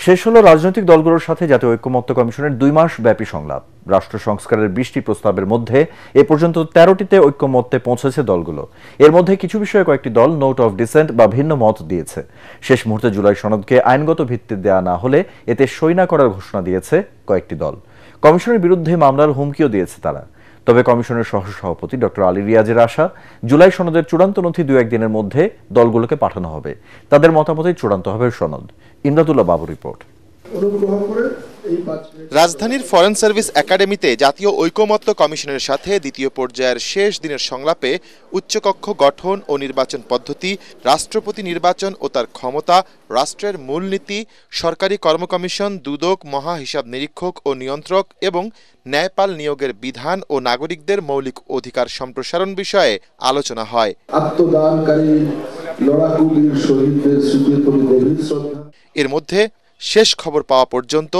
শেষ হলো রাজনৈতিক দলগুলোর সাথে জাতীয় ঐক্যমত্য কমিশনের ২ মাস ব্যাপী সংলাপ। রাষ্ট্র সংস্কারের ২০টি প্রস্তাবের মধ্যে এ পর্যন্ত ১৩টিতে ঐক্যমত্যে পৌঁছেছে দলগুলো। এর মধ্যে কিছু বিষয়ে কয়েকটি দল নোট অফ ডিসেন্ট বা ভিন্ন মত দিয়েছে। শেষ মুহূর্তে জুলাই সনদকে আইনগত ভিত্তি দেয়া না হলে এতে সই না করার ঘোষণা দিয়েছে কয়েকটি দল। কমিশনের বিরুদ্ধে মামলার হুমকিও দিয়েছে তারা। তবে কমিশনের সহসভাপতি ডক্টর আলী রিয়াজের আশা, জুলাই সনদের চূড়ান্ত নথি ২-১ দিনের মধ্যে দলগুলোকে পাঠানো হবে। তাদের মতামতেই চূড়ান্ত হবে সনদ। ইমদাদুল্লাহ বাবু রিপোর্ট। রাজধানীর ফরেন সার্ভিস একাডেমিতে জাতীয় ঐকমত্য কমিশনের সাথে দ্বিতীয় পর্যায়ের শেষ দিনের সংলাপে উচ্চকক্ষ গঠন ও নির্বাচন পদ্ধতি, রাষ্ট্রপতি নির্বাচন ও তার ক্ষমতা, রাষ্ট্রের মূলনীতি, সরকারি কর্মকমিশন, দুদক, মহা হিসাব নিরীক্ষক ও নিয়ন্ত্রক এবং ন্যায়পাল নিয়োগের বিধান ও নাগরিকদের মৌলিক অধিকার সম্প্রসারণ বিষয়ে আলোচনা হয়। এর মধ্যে শেষ খবর পাওয়া পর্যন্ত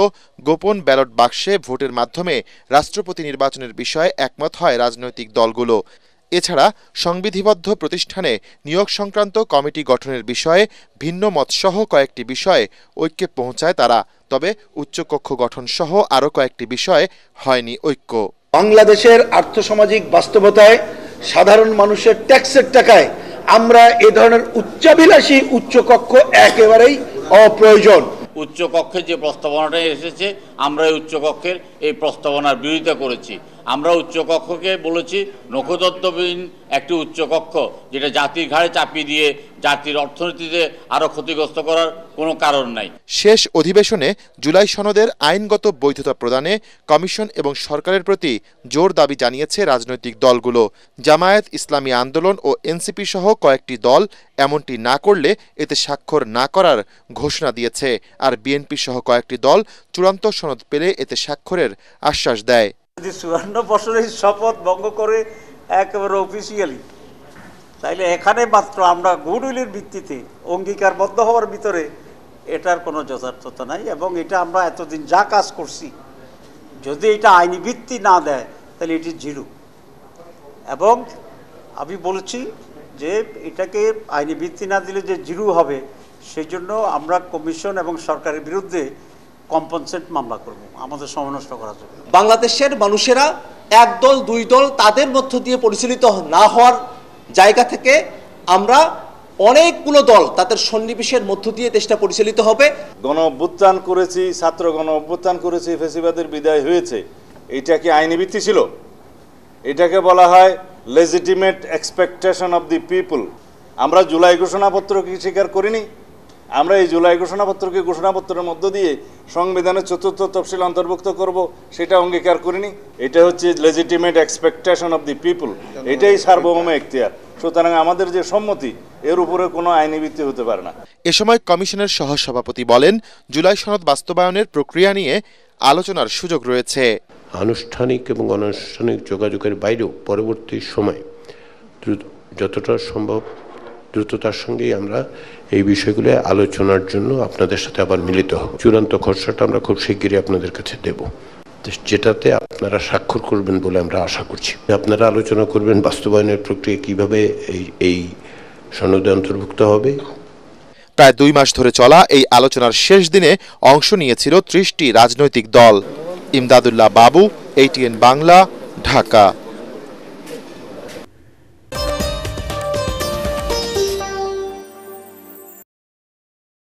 গোপন ব্যালট বাক্সে ভোটের মাধ্যমে রাষ্ট্রপতি নির্বাচনের বিষয়ে একমত হয় রাজনৈতিক দলগুলো। এছাড়া সংবিধিবদ্ধ প্রতিষ্ঠানে নিয়োগ সংক্রান্ত কমিটি গঠনের বিষয়ে ভিন্ন মতসহ কয়েকটি বিষয়ে ঐক্যে পৌঁছায় তারা। তবে উচ্চকক্ষ গঠন সহ আরও কয়েকটি বিষয়ে হয়নি ঐক্য। বাংলাদেশের আর্থসামাজিক বাস্তবতায় সাধারণ মানুষের ট্যাক্সের টাকায় আমরা এ ধরনের উচ্চাভিলাষী উচ্চকক্ষ একেবারেই অপ্রয়োজন। উচ্চকক্ষের যে প্রস্তাবনাটা এসেছে, আমরা এই উচ্চকক্ষের এই প্রস্তাবনার বিরোধিতা করেছি। আমরা উচ্চকক্ষকে বলেছি নখদত্তবিহীন একটি উচ্চকক্ষ, যেটা জাতির ঘাড়ে চাপিয়ে দিয়ে জাতির অর্থনীতিতে আরও ক্ষতিগ্রস্ত করার কোনো কারণ নাই। শেষ অধিবেশনে জুলাই সনদের আইনগত বৈধতা প্রদানে কমিশন এবং সরকারের প্রতি জোর দাবি জানিয়েছে রাজনৈতিক দলগুলো। জামায়াত ইসলামী আন্দোলন ও এনসিপি সহ কয়েকটি দল এমনটি না করলে এতে স্বাক্ষর না করার ঘোষণা দিয়েছে। আর বিএনপি সহ কয়েকটি দল চূড়ান্ত সনদ পেলে এতে স্বাক্ষরের আশ্বাস দেয়। ৫৪ বছরের শপথ ভঙ্গ করে একেবারে অফিসিয়ালি, তাইলে এখানে মাত্র আমরা গুডউইলের ভিত্তিতে অঙ্গীকারবদ্ধ হওয়ার ভিতরে এটার কোনো যথার্থতা নাই। এবং এটা আমরা এতদিন যা কাজ করছি, যদি এটা আইনি ভিত্তি না দেয় তাহলে এটি জিরো। এবং আমি বলছি যে এটাকে আইনি ভিত্তি না দিলে যে জিরো হবে, সেই জন্য আমরা কমিশন এবং সরকারের বিরুদ্ধে কম্পেনসেট মামলা করব আমাদের সময় নষ্ট করার জন্য। বাংলাদেশের মানুষেরা একদল দুই দল তাদের মধ্য দিয়ে পরিচালিত না হওয়ার জায়গা থেকে আমরা অনেকগুলো দল তাদের সন্নিবেশের মধ্য দিয়ে দেশটা পরিচালিত হবে। গণ অভ্যুত্থান করেছি, ছাত্র গণ অভ্যুত্থান করেছি, ফ্যাসিবাদের বিদায় হয়েছে, এটা কি আইনি ভিত্তি ছিল? এটাকে বলা হয় legitimate expectation of the people. আমরা জুলাই ঘোষণাপত্র কি স্বীকার করিনি? আমরা এই জুলাই ঘোষণাপত্রকে ঘোষণাপত্রের মধ্য দিয়ে সংবিধানের ৪র্থ তফসিল অন্তর্ভুক্ত করব, সেটা অঙ্গীকার করিনি। এটা হচ্ছে legitimate expectation of the people, এটাই সার্বভৌম এখতিয়ার। সুতরাং আমাদের যে সম্মতি, এর উপরে কোনো আইনি ভিত্তি হতে পারে না। এ সময় কমিশনের সহসভাপতি বলেন, জুলাই সনদ বাস্তবায়নের প্রক্রিয়া নিয়ে আলোচনার সুযোগ রয়েছে। আনুষ্ঠানিক এবং অনানুষ্ঠানিক যোগাযোগের বাইরেও পরবর্তী সময় যতটা সম্ভব দ্রুততার সঙ্গেই আমরা এই বিষয়গুলো আলোচনার জন্য আপনাদের সাথে আবার মিলিত হব। চূড়ান্ত খসড়াটা আমরা খুব শিগগিরই আপনাদের কাছে দেব, যেটাতে আপনারা স্বাক্ষর করবেন বলে আমরা আশা করছি। আপনারা আলোচনা করবেন বাস্তবায়নের প্রক্রিয়া কিভাবে এই সনদে অন্তর্ভুক্ত হবে। প্রায় 2 মাস ধরে চলা এই আলোচনার শেষ দিনে অংশ নিয়েছিল 30টি রাজনৈতিক দল। ইমদাদুল্লাহ বাবু, ATN বাংলা, ঢাকা।